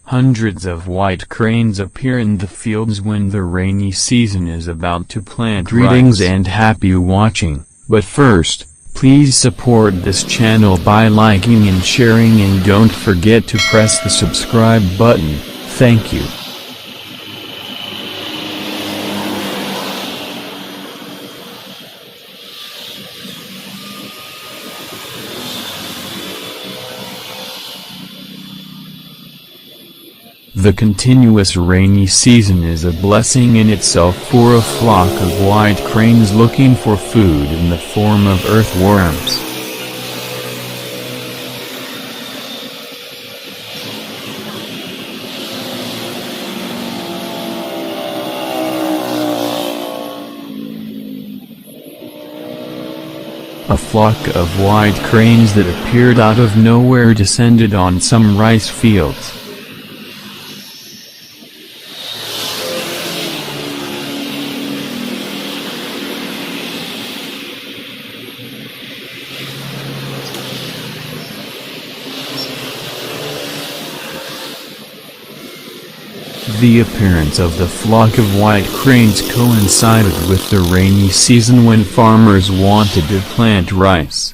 Hundreds of white cranes appear in the fields when the rainy season is about to plant rice. Greetings and happy watching, but first, please support this channel by liking and sharing, and don't forget to press the subscribe button. Thank you. The continuous rainy season is a blessing in itself for a flock of white cranes looking for food in the form of earthworms. A flock of white cranes that appeared out of nowhere descended on some rice fields. The appearance of the flock of white cranes coincided with the rainy season when farmers wanted to plant rice.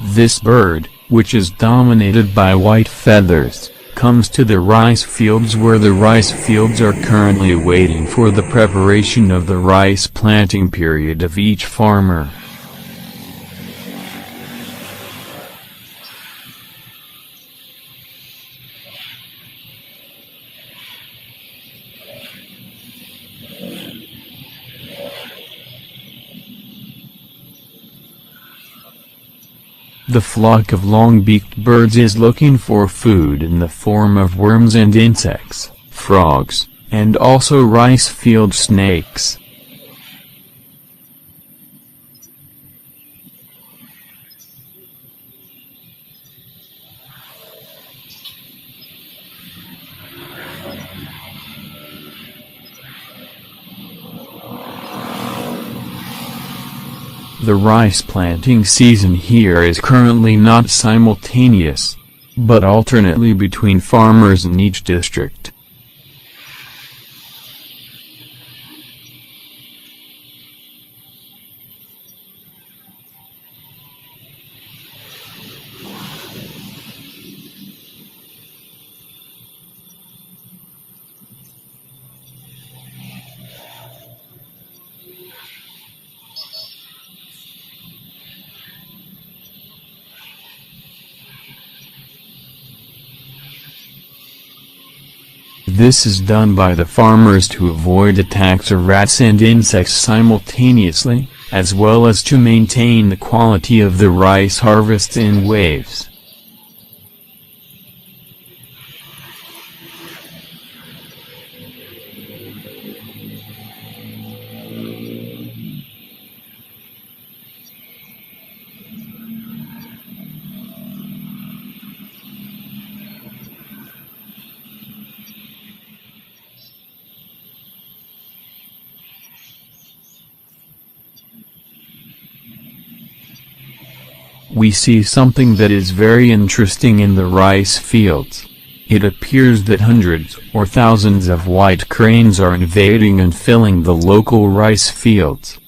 This bird, which is dominated by white feathers, comes to the rice fields where the rice fields are currently waiting for the preparation of the rice planting period of each farmer. The flock of long-beaked birds is looking for food in the form of worms and insects, frogs, and also rice field snakes. The rice planting season here is currently not simultaneous, but alternately between farmers in each district. This is done by the farmers to avoid attacks of rats and insects simultaneously, as well as to maintain the quality of the rice harvests in waves. We see something that is very interesting in the rice fields. It appears that hundreds or thousands of white cranes are invading and filling the local rice fields.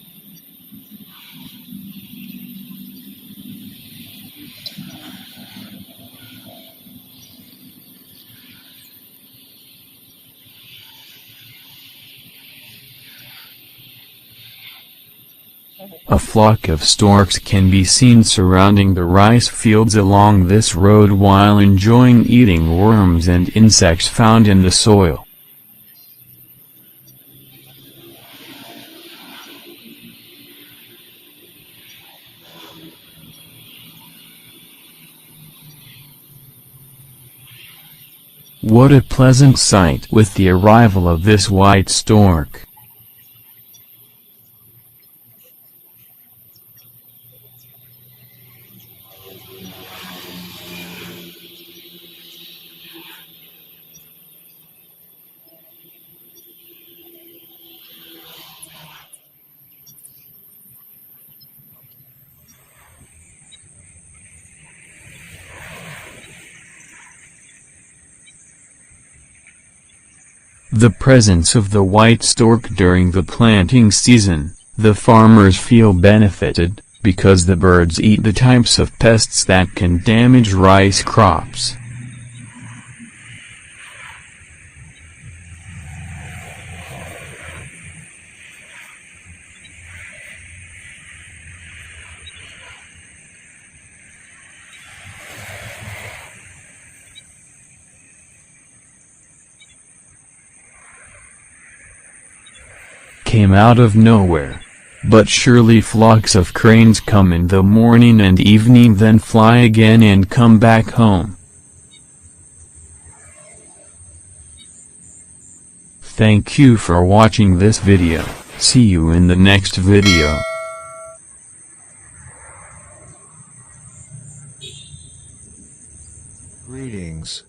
A flock of storks can be seen surrounding the rice fields along this road while enjoying eating worms and insects found in the soil. What a pleasant sight with the arrival of this white stork. the presence of the white stork during the planting season, the farmers feel benefited, because the birds eat the types of pests that can damage rice crops. Came out of nowhere. But surely flocks of cranes come in the morning and evening, then fly again and come back home. Thank you for watching this video. See you in the next video. Greetings.